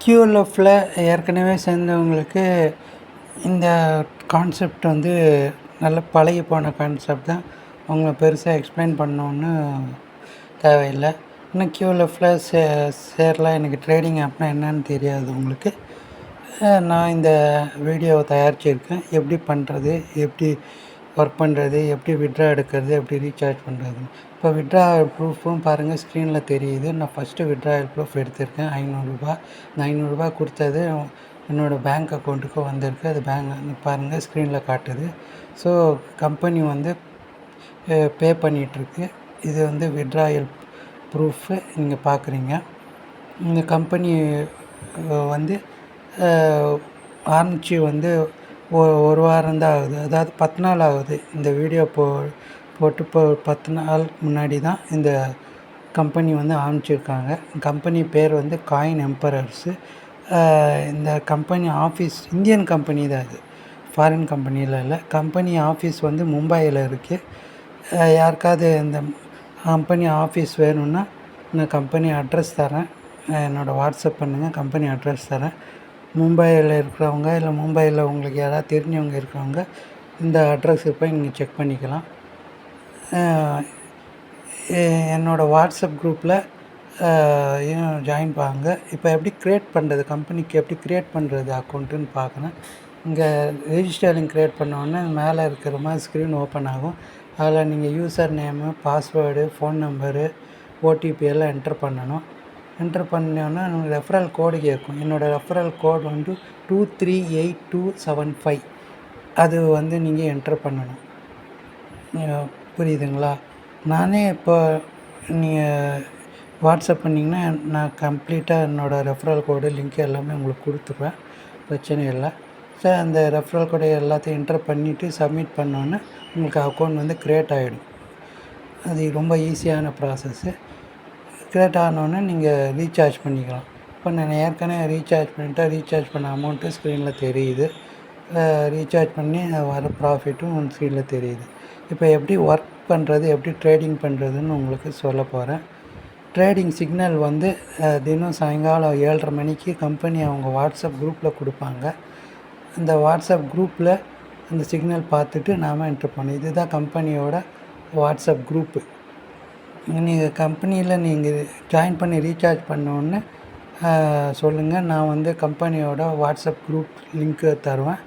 QLFல ஏற்கனவே சேர்ந்தவங்களுக்கு இந்த கான்செப்ட் வந்து நல்ல பழகி போன கான்செப்ட் தான். அவங்க பெருசாக எக்ஸ்பிளைன் பண்ணணுன்னு தேவையில்லை. இன்னும் QLFல சேரலாம். எனக்கு ட்ரேடிங் ஆப்னா என்னன்னு தெரியாது உங்களுக்கு. நான் இந்த வீடியோவை தயாரிச்சிருக்கேன். எப்படி பண்ணுறது, எப்படி ஒர்க் பண்ணுறது, எப்படி வித்ட்ரா எடுக்கிறது, எப்படி ரீசார்ஜ் பண்ணுறதுன்னு. இப்போ வித்ட்ராயல் ப்ரூஃபும் பாருங்கள், ஸ்க்ரீனில் தெரியுது. நான் ஃபஸ்ட்டு வித்ட்ராயல் ப்ரூஃப் எடுத்திருக்கேன் ₹500. இந்த ₹500 கொடுத்தது என்னோடய பேங்க் அக்கௌண்ட்டுக்கு வந்திருக்கு. அது பாருங்கள், ஸ்க்ரீனில் காட்டுது. ஸோ கம்பெனி வந்து பே பண்ணிகிட்ருக்கு. இது வந்து வித்ட்ராயல் ப்ரூஃபு நீங்கள் பார்க்குறீங்க. இந்த கம்பெனி வந்து ஆரம்பித்து வந்து ஒரு வாரம் தான் ஆகுது. அதாவது 10 நாள் ஆகுது. இந்த வீடியோ போட்டு இப்போ 10 நாளுக்கு முன்னாடி தான் இந்த கம்பெனி வந்து ஆரம்பிச்சிருக்காங்க. கம்பெனி பேர் வந்து காயின் எம்பரர்ஸு. இந்த கம்பெனி ஆஃபீஸ் இந்தியன் கம்பெனி தான். இது ஃபாரின் கம்பெனியில் இல்லை. கம்பெனி ஆஃபீஸ் வந்து மும்பையில் இருக்குது. யாருக்காவது இந்த கம்பெனி ஆஃபீஸ் வேணும்னா நான் கம்பெனி அட்ரஸ் தரேன். என்னோடய வாட்ஸ்அப் பண்ணுங்கள், கம்பெனி அட்ரஸ் தரேன். மும்பையில் இருக்கிறவங்க இல்லை மும்பையில் உங்களுக்கு யாராவது தெரிஞ்சவங்க இருக்கிறவங்க இந்த அட்ரஸுக்கு போய் நீங்கள் செக் பண்ணிக்கலாம். என்னோடய வாட்ஸ்அப் குரூப்பில் ஜாயின் பாருங்க. இப்போ எப்படி க்ரியேட் பண்ணுறது, கம்பெனிக்கு எப்படி க்ரியேட் பண்ணுறது அக்கௌண்ட்டுன்னு பார்க்குறேன். இங்கே ரெஜிஸ்டரிங் க்ரியேட் பண்ணோன்னே மேலே இருக்கிற மாதிரி ஸ்க்ரீன் ஓப்பன் ஆகும். அதில் நீங்கள் user name, password, phone number, OTP எல்லாம் என்ட்ரு பண்ணணும். என்ட்ரு பண்ணோன்னா எனக்கு ரெஃபரல் கோடு கேட்கும். என்னோடய ரெஃபரல் கோடு வந்து 238275. அது வந்து நீங்கள் என்ட்ரு பண்ணணும். புரியுதுங்களா? நானே இப்போ நீங்கள் வாட்ஸ்அப் பண்ணிங்கன்னா நான் கம்ப்ளீட்டாக என்னோடய ரெஃபரல் கோடு லிங்க் எல்லாமே உங்களுக்கு கொடுத்துருவேன். பிரச்சனை இல்லை. ஸோ அந்த ரெஃபரல் கோடை எல்லாத்தையும் என்ட்ரு பண்ணிவிட்டு சப்மிட் பண்ணோன்னே உங்களுக்கு அக்கௌண்ட் வந்து க்ரியேட் ஆகிடும். அது ரொம்ப ஈஸியான ப்ராசஸ்ஸு. க்ரியேட் ஆனோடனே நீங்கள் ரீசார்ஜ் பண்ணிக்கலாம். இப்போ நான் ஏற்கனவே ரீசார்ஜ் பண்ணிவிட்டேன். ரீசார்ஜ் பண்ண அமௌண்ட்டு ஸ்க்ரீனில் தெரியுது. ரீசார்ஜ் பண்ணி வர ப்ராஃபிட்டும் ஸ்க்ரீனில் தெரியுது. இப்போ எப்படி ஒர்க் பண்ணுறது, எப்படி ட்ரேடிங் பண்ணுறதுன்னு உங்களுக்கு சொல்ல போகிறேன். ட்ரேடிங் சிக்னல் வந்து தினம் சாயங்காலம் 7:30 மணிக்கு கம்பெனி அவங்க வாட்ஸ்அப் குரூப்பில் கொடுப்பாங்க. அந்த வாட்ஸ்அப் குரூப்பில் அந்த சிக்னல் பார்த்துட்டு நாம் என்ட்ரு பண்ணணும். இதுதான் கம்பெனியோட வாட்ஸ்அப் குரூப்பு. நீங்கள் கம்பெனியில் நீங்கள் ஜாயின் பண்ணி ரீசார்ஜ் பண்ணோன்னே சொல்லுங்கள். நான் வந்து கம்பெனியோட வாட்ஸ்அப் குரூப் லிங்க்கு தருவேன்.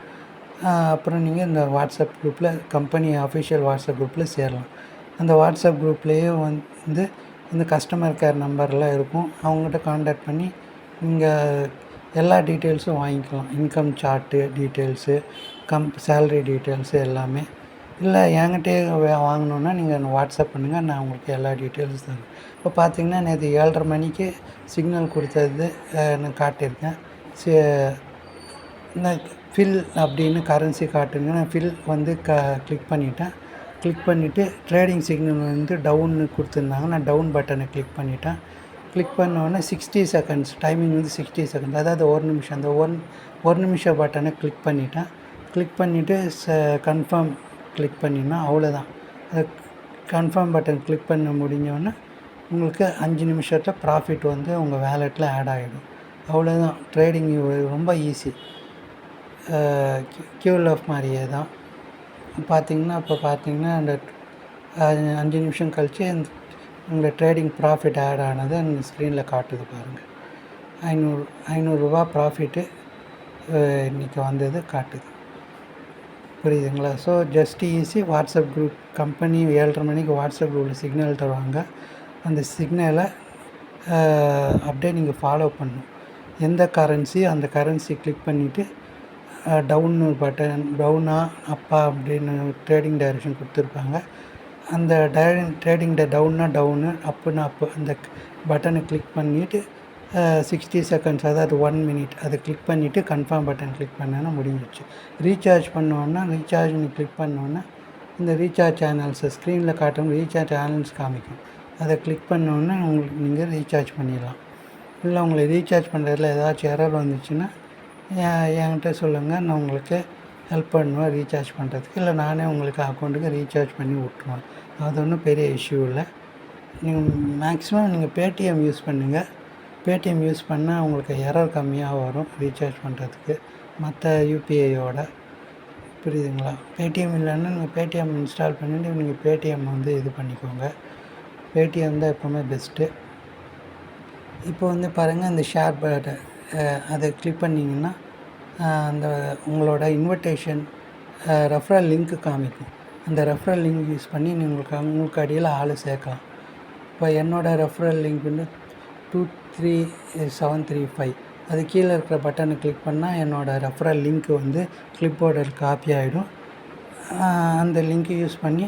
அப்புறம் நீங்கள் இந்த வாட்ஸ்அப் குரூப்பில் கம்பெனி அஃபிஷியல் வாட்ஸ்அப் குரூப்பில் சேரலாம். அந்த வாட்ஸ்அப் குரூப்லேயே வந்து இந்த கஸ்டமர் கேர் நம்பர்லாம் இருக்கும். அவங்ககிட்ட கான்டாக்ட் பண்ணி நீங்கள் எல்லா டீட்டெயில்ஸும் வாங்கிக்கலாம். Income chart details, salary details எல்லாமே. இல்லை என்கிட்டயே வாங்கணுன்னா நீங்கள் வாட்ஸ்அப் பண்ணுங்கள், நான் உங்களுக்கு எல்லா டீட்டெயில்ஸும் தரேன். இப்போ பார்த்தீங்கன்னா நேற்று 7:30 மணிக்கு சிக்னல் கொடுத்தது நான் காட்டியிருக்கேன். நான் ஃபில் அப்படின்னு கரன்சி காட்டுங்க. நான் ஃபில் வந்து கிளிக் பண்ணிவிட்டேன். கிளிக் பண்ணிவிட்டு ட்ரேடிங் சிக்னல் வந்து டவுன்னு கொடுத்துருந்தாங்க. நான் டவுன் பட்டனை கிளிக் பண்ணிவிட்டேன். கிளிக் பண்ணோடனே 60 செகண்ட்ஸ் டைமிங் வந்து 60 செகண்ட், அதாவது 1 நிமிஷம். அந்த 1 நிமிஷம் பட்டனை கிளிக் பண்ணிவிட்டேன். கிளிக் பண்ணிவிட்டு கன்ஃபார்ம் கிளிக் பண்ணினா அவ்வளோதான். அது கன்ஃபார்ம் பட்டன் கிளிக் பண்ண முடிஞ்சோடனே உங்களுக்கு 5 நிமிஷத்தில் ப்ராஃபிட் வந்து உங்கள் வேலெட்டில் ஆட் ஆகிடும். அவ்வளோதான். ட்ரேடிங் ரொம்ப ஈஸி. QLF மாதிரியே தான். பார்த்திங்கன்னா இப்போ பார்த்தீங்கன்னா அந்த 5 நிமிஷம் கழித்து உங்கள் ட்ரேடிங் ப்ராஃபிட் ஆட் ஆனது அந்த ஸ்க்ரீனில் காட்டுது பாருங்கள். ₹500 ப்ராஃபிட்டு இன்றைக்கி வந்தது காட்டுது. புரியுதுங்களா? So just easy. WhatsApp group company 7:30 மணிக்கு வாட்ஸ்அப் குரூப்பில் சிக்னல் தருவாங்க. அந்த சிக்னலை அப்படியே நீங்கள் ஃபாலோ பண்ணணும். எந்த கரன்சி அந்த கரன்சி கிளிக் பண்ணிவிட்டு டவுன்னு பட்டன், டவுனா அப்பா அப்படின்னு ட்ரேடிங் டைரெக்ஷன் கொடுத்துருப்பாங்க. அந்த ட்ரேடிங் டவுன்னா டவுனு, அப்புன்னா அப்பு, அந்த பட்டனை கிளிக் பண்ணிவிட்டு 60 செகண்ட்ஸ், அதாவது 1 மினிட் அதை கிளிக் பண்ணிவிட்டு கன்ஃபார்ம் பட்டன் கிளிக் பண்ணோன்னா முடிஞ்சிச்சு. ரீசார்ஜ் பண்ணோன்னா ரீசார்ஜ்னு கிளிக் பண்ணோன்னா இந்த ரீசார்ஜ் சேனல்ஸை ஸ்க்ரீனில் காட்டும் ரீசார்ஜ் சேனல்ஸ் காமிக்கும். அதை கிளிக் பண்ணோன்னா உங்களுக்கு நீங்கள் ரீசார்ஜ் பண்ணிடலாம். இல்லை உங்களுக்கு ரீசார்ஜ் பண்ணுறதுல ஏதாச்சும் எரர் வந்துச்சுன்னா என்கிட்ட சொல்லுங்கள். நான் உங்களுக்கு ஹெல்ப் பண்ணுவேன் ரீசார்ஜ் பண்ணுறதுக்கு. இல்லை நானே உங்களுக்கு அக்கௌண்ட்டுக்கு ரீசார்ஜ் பண்ணி விட்ருவேன். அது ஒன்றும் பெரிய இஷ்யூ இல்லை. நீங்கள் மேக்ஸிமம் நீங்கள் பேடிஎம் யூஸ் பண்ணுங்கள். பேடிஎம் யூஸ் பண்ணால் உங்களுக்கு எரர் கம்மியாக வரும் ரீசார்ஜ் பண்ணுறதுக்கு மற்ற யூபிஐயோட. புரியுதுங்களா? பேடிஎம் இல்லைன்னா நீங்கள் பேடிஎம் இன்ஸ்டால் பண்ணிவிட்டு நீங்கள் பேடிஎம் வந்து இது பண்ணிக்கோங்க. பேடிஎம் தான் எப்போவுமே பெஸ்ட்டு. இப்போ வந்து பாருங்கள், இந்த ஷேர் பட்டன் அதை கிளிக் பண்ணிங்கன்னா அந்த உங்களோட இன்விடேஷன் ரெஃபரல் லிங்க்கு காமிக்கும். அந்த ரெஃபரல் லிங்க் யூஸ் பண்ணி உங்களுக்கு அடியில் ஆள் சேர்க்கலாம். இப்போ என்னோடய ரெஃபரல் லிங்க் வந்து 23735. அது கீழே இருக்கிற பட்டனை கிளிக் பண்ணால் என்னோடய ரெஃபரல் லிங்க்கு வந்து கிளிப்போர்டில் காப்பி ஆகிடும். அந்த லிங்க்கை யூஸ் பண்ணி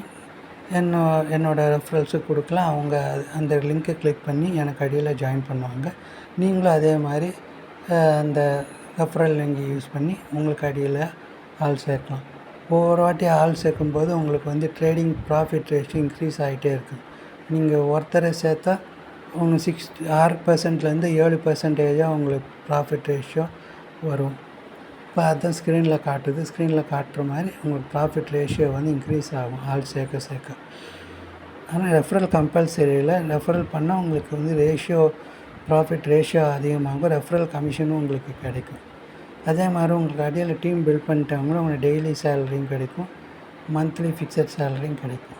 என்னோடய ரெஃபரல்ஸுக்கு கொடுக்கலாம். அவங்க அந்த லிங்க்கை கிளிக் பண்ணி எனக்கு அடியில் ஜாயின் பண்ணுவாங்க. நீங்களும் அதே மாதிரி அந்த ரெஃபரல் லிங்கை யூஸ் பண்ணி உங்களுக்கு அடியில் ஆள் சேர்க்கலாம். ஒவ்வொரு வாட்டி ஆள் சேர்க்கும்போது உங்களுக்கு வந்து ட்ரேடிங் ப்ராஃபிட் ரேஷியோ இன்க்ரீஸ் ஆகிட்டே இருக்கும். நீங்கள் ஒருத்தரை சேர்த்தா உங்கள் 6%லேருந்து 7% உங்களுக்கு ப்ராஃபிட் ரேஷியோ வரும். இப்போ அதுதான் ஸ்க்ரீனில் காட்டுது. ஸ்க்ரீனில் காட்டுற மாதிரி உங்களுக்கு ப்ராஃபிட் ரேஷியோ வந்து இன்க்ரீஸ் ஆகும் ஆள் சேர்க்க. ஆனால் ரெஃபரல் கம்பல்சரி இல்லை. ரெஃபரல் பண்ணால் உங்களுக்கு வந்து ப்ராஃபிட் ரேஷியோ அதிகமாகும். ரெஃபரல் கமிஷனும் உங்களுக்கு கிடைக்கும். அதே மாதிரி உங்களுக்கு அடியில் டீம் பில்ட் பண்ணிட்டாங்கன்னா உங்களுக்கு டெய்லி சேலரியும் கிடைக்கும், மந்த்லி ஃபிக்ஸட் சேலரியும் கிடைக்கும்.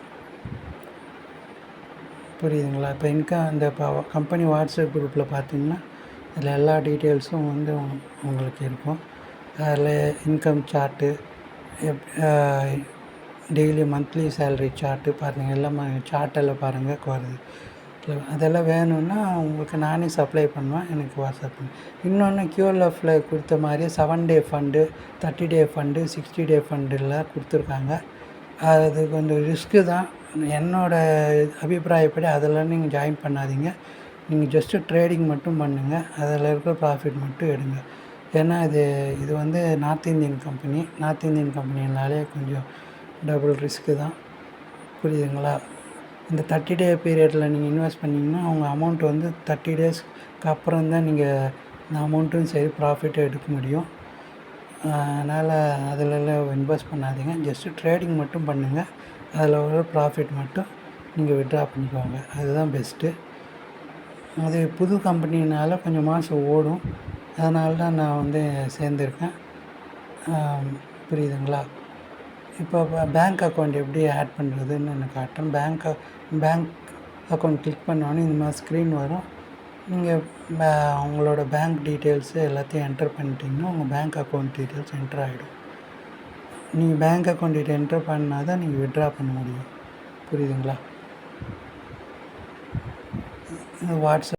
புரியுதுங்களா? இப்போ அந்த கம்பெனி வாட்ஸ்அப் குரூப்பில் பார்த்தீங்கன்னா அதில் எல்லா டீட்டெயில்ஸும் வந்து உங்களுக்கு இருக்கும். அதில் income chart, daily monthly salary chart பாருங்கள். எல்லாமே சார்ட்டெல்லாம் பாருங்கள் வருது. அதெல்லாம் வேணும்னா உங்களுக்கு நானே சப்ளை பண்ணுவேன். எனக்கு வாட்ஸ்அப் பண்ணு. இன்னொன்று QLFல கொடுத்த மாதிரியே 7 டே ஃபண்டு, 30 டே ஃபண்டு, 60 டே ஃபண்டுலாம் கொடுத்துருக்காங்க. அது கொஞ்சம் ரிஸ்க்கு தான். என்னோடய அபிப்பிராயப்படி அதெல்லாம் நீங்கள் ஜாயின் பண்ணாதீங்க. நீங்கள் ஜஸ்ட்டு ட்ரேடிங் மட்டும் பண்ணுங்கள். அதில் இருக்கிற ப்ராஃபிட் மட்டும் எடுங்க. ஏன்னா இது வந்து நார்த் இந்தியன் கம்பெனினாலே கொஞ்சம் டபுள் ரிஸ்க்கு தான். புரியுதுங்களா? இந்த 30 டே பீரியடில் நீங்கள் இன்வெஸ்ட் பண்ணிங்கன்னா அவங்க அமௌண்ட் வந்து 30 டேஸ்க்கு அப்புறம் தான் நீங்கள் இந்த அமௌண்ட்டும் சரி ப்ராஃபிட்டும் எடுக்க முடியும். அதனால் அதிலெல்லாம் இன்வெஸ்ட் பண்ணாதீங்க. ஜஸ்ட்டு ட்ரேடிங் மட்டும் பண்ணுங்கள். அதில் வர ப்ராஃபிட் மட்டும் நீங்கள் வித்ட்ரா பண்ணிக்கோங்க. அதுதான் பெஸ்ட்டு. அது புது கம்பெனினால் கொஞ்சம் மாதம் ஓடும். அதனால தான் நான் வந்து சேர்ந்துருக்கேன். புரியுதுங்களா? இப்போ பேங்க் அக்கௌண்ட் எப்படி ஆட் பண்ணுறதுன்னு நான் காட்டுறேன். பேங்க் அக்கௌண்ட் கிளிக் பண்ணோன்னே இந்த மாதிரி ஸ்க்ரீன் வரும். நீங்கள் உங்களோட பேங்க் டீட்டெயில்ஸு எல்லாத்தையும் என்டர் பண்ணிட்டீங்கன்னா உங்கள் பேங்க் அக்கௌண்ட் டீட்டெயில்ஸ் என்டர் ஆகிடும். நீங்கள் பேங்க் அக்கௌண்ட் டீட்டெயில் என்டர் பண்ணால் தான் நீங்கள் வித்ட்ரா பண்ண முடியும். புரியுதுங்களா? வாட்ஸ்அப்